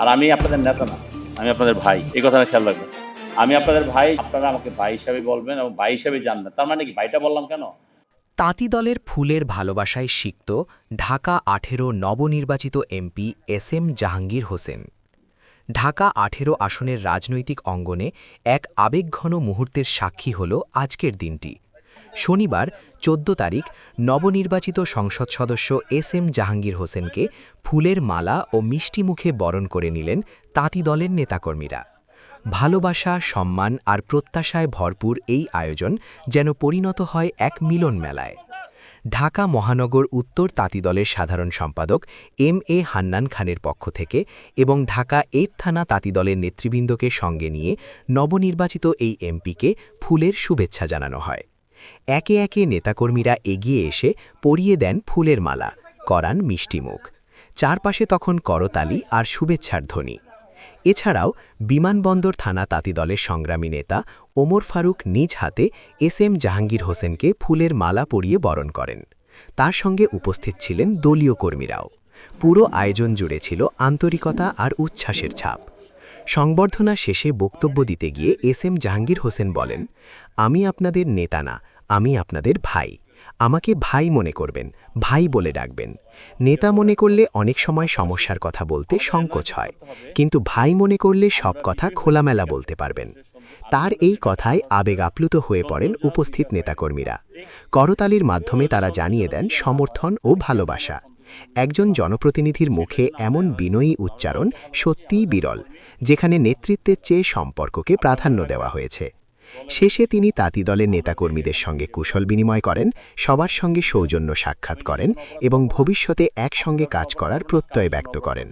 আর আমি আপনাদের নেতা না, আমি আপনাদের ভাই। এই কথাটা খেয়াল রাখবেন। আমি আপনাদের ভাই, আপনারা আমাকে ভাই হিসাবে বলবেন এবং ভাই হিসাবে জানবেন। তার মানে কি ভাইটা বললাম কেন? তাঁতি দলের ফুলের ভালোবাসায় সিক্ত ঢাকা ১৮ নবনির্বাচিত MP S M Jahangir Hossain. Dhaka ১৮ আসনের রাজনৈতিক অঙ্গনে এক আবেগঘন মুহূর্তের সাক্ষী হল আজকের দিনটি। শনিবার ১৪ তারিখ নবনির্বাচিত সংসদ সদস্য এস এম জাহাঙ্গীর হোসেনকে ফুলের মালা ও মিষ্টি মুখে বরণ করে নিলেন তাঁতি দলের নেতাকর্মীরা। ভালোবাসা, সম্মান আর প্রত্যাশায় ভরপুর এই আয়োজন যেন পরিণত হয় এক মিলন মেলায়। ঢাকা মহানগর উত্তর তাঁতি দলের সাধারণ সম্পাদক এম এ হান্নান খানের পক্ষ থেকে এবং ঢাকা ৮ থানা তাঁতি দলের নেতৃবৃন্দকে সঙ্গে নিয়ে নবনির্বাচিত এই এমপিকে ফুলের শুভেচ্ছা জানানো হয়। একে একে নেতাকর্মীরা এগিয়ে এসে পরিয়ে দেন ফুলের মালা, করান মিষ্টিমুখ। চারপাশে তখন করতালি আর শুভেচ্ছার ধ্বনি। এছাড়াও বিমানবন্দর থানা তাঁতি দলের সংগ্রামী নেতা ওমর ফারুক নিজ হাতে এস এম জাহাঙ্গীর হোসেনকে ফুলের মালা পরিয়ে বরণ করেন। তার সঙ্গে উপস্থিত ছিলেন দলীয় কর্মীরাও। পুরো আয়োজন জুড়ে ছিল আন্তরিকতা আর উচ্ছ্বাসের ছাপ। সংবর্ধনা শেষে বক্তব্য দিতে গিয়ে এস এম জাহাঙ্গীর হোসেন বলেন, আমি আপনাদের নেতা না, আমি আপনাদের ভাই। আমাকে ভাই মনে করবেন, ভাই বলে ডাকবেন। নেতা মনে করলে অনেক সময় সমস্যার কথা বলতে সংকোচ হয়, কিন্তু ভাই মনে করলে সব কথা খোলামেলা বলতে পারবেন। তার এই কথায় আবেগ আপ্লুত হয়ে পড়েন উপস্থিত নেতাকর্মীরা। করতালির মাধ্যমে তারা জানিয়ে দেন সমর্থন ও ভালোবাসা। একজন জনপ্রতিনিধির মুখে এমন বিনয়ী উচ্চারণ সত্যিই বিরল, যেখানে নেতৃত্বের চেয়ে সম্পর্ককে প্রাধান্য দেওয়া হয়েছে। শেষে তিনি তাঁতি দলের নেতাকর্মীদের সঙ্গে কুশল বিনিময় করেন, সবার সঙ্গে সৌজন্য সাক্ষাৎ করেন এবং ভবিষ্যতে একসঙ্গে কাজ করার প্রত্যয় ব্যক্ত করেন।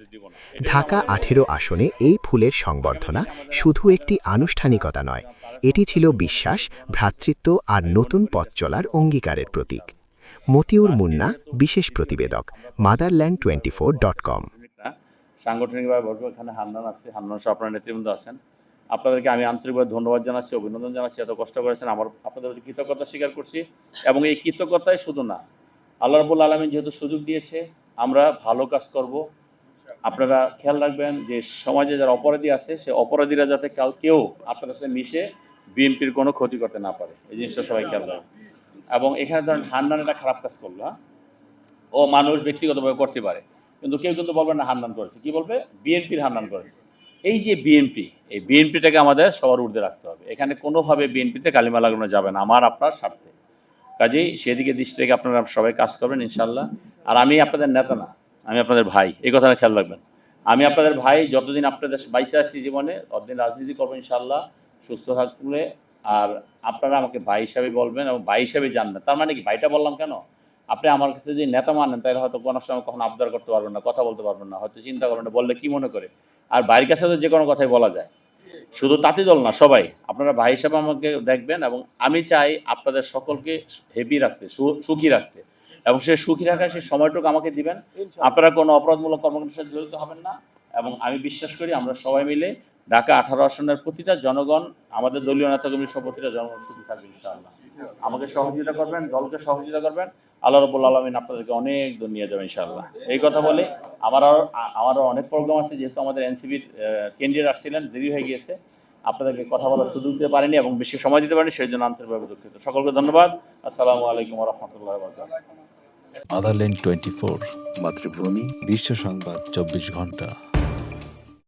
ঢাকা ১৮ আসনে এই ফুলের সংবর্ধনা শুধু একটি আনুষ্ঠানিকতা নয়, এটি ছিল বিশ্বাস, ভ্রাতৃত্ব আর নতুন পথ চলার অঙ্গীকারের প্রতীক। মতিউর মুন্না, বিশেষ প্রতিবেদক, motherland24.com। সাংগঠনিকভাবে বলবো, এখানে হান্নান আছে, হান্নান সহ আপনার নেতৃবৃন্দ আছেন। আপনাদেরকে আমি আন্তরিকভাবে ধন্যবাদ জানাচ্ছি, অভিনন্দন জানাচ্ছি। এত কষ্ট করেছেন, আপনাদের প্রতি কৃতজ্ঞতা স্বীকার করছি। এবং এই কৃতজ্ঞতাই শুধু না, আল্লাহ রাব্বুল আলামিন যেহেতু সুযোগ দিয়েছে, আমরা ভালো কাজ করব। আপনারা খেয়াল রাখবেন যে সমাজে যারা অপরাধী আছে, সে অপরাধীরা যাতে কেউ আপনাদের সাথে মিশে বিএনপির কোনো ক্ষতি করতে না পারে, এই জিনিসটা সবাই খেয়াল রাখবেন। এবং এখানে ধরেন হান্নান একটা খারাপ কাজ করলো, ও মানুষ ব্যক্তিগতভাবে করতে পারে, কিন্তু কেউ কিন্তু বলবে না হান্নান করেছে, কি বলবে? বিএনপির হান্নান করেছে। এই যে বিএনপি, এই বিএনপিটাকে আমাদের সবার ঊর্ধ্বে রাখতে হবে। এখানে কোনোভাবে বিএনপিতে কালিমা লাগানো যাবে না, আমার আপনার স্বার্থে। কাজেই সেদিকে দৃষ্টি রেখে আপনারা সবাই কাজ করবেন ইনশাল্লাহ। আর আমি আপনাদের নেতা না, আমি আপনাদের ভাই, এই কথাটা খেয়াল রাখবেন। আমি আপনাদের ভাই, যতদিন আপনাদের বাইসে আছি জীবনে, ততদিন রাজনীতি করবো ইনশাল্লাহ, সুস্থ থাকলে। আর আপনারা আমাকে ভাই হিসাবে বলবেন এবং ভাই হিসাবে জানবেন। তার মানে কি ভাইটা বললাম কেন? আপনি আমার কাছে যদি নেতা মানেন, তাহলে হয়তো কোনো সময় কখনো আবদার করতে পারবেন না, কথা বলতে পারবেন না, হয়তো চিন্তা করবেন না, বললে কি মনে করে। আর ভাইয়ের কাছে তো যে কোনো কথাই বলা যায়, শুধু তাঁতি দল না, সবাই আপনারা ভাই হিসাবে আমাকে দেখবেন। এবং আমি চাই আপনাদের সকলকে হ্যাপি রাখতে, সুখী রাখতে, এবং সে সুখী রাখার সেই সময়টুকু আমাকে দিবেন। আপনারা কোনো অপরাধমূলক কর্মকাণ্ডের সাথে জড়িত হবেন না। এবং আমি বিশ্বাস করি আমরা সবাই মিলে ঢাকা ১৮ আসনের প্রতিটা জনগণ, আমাদের দলীয় নেতাকর্মী সহ প্রতিটা জনগণ সুখী থাকবে ইনশাআল্লাহ। আমাকে সহযোগিতা করবেন, দলকে সহযোগিতা করবেন। আল্লাহ রাব্বুল আলামিন আপনাদেরকে অনেক দূর নিয়ে যাবে ইনশাআল্লাহ। এই কথা বলে আমারও অনেক প্রোগ্রাম আছে, যেহেতু আমাদের এনসিপির ক্যান্ডিডেট আসছিলেন, দেরি হয়ে গিয়েছে, আপনাদেরকে কথা বলার সুযোগ দিতে পারিনি এবং বেশি সময় দিতে পারিনি, সেই জন্য আন্তরিকভাবে দুঃখিত। সকলকে ধন্যবাদ। আসসালামু আলাইকুম ওয়া রাহমাতুল্লাহি ওয়া বারাকাতুহু। মাদারল্যান্ড 24, মাতৃভূমি, বিশ্ব সংবাদ 24 ঘন্টা।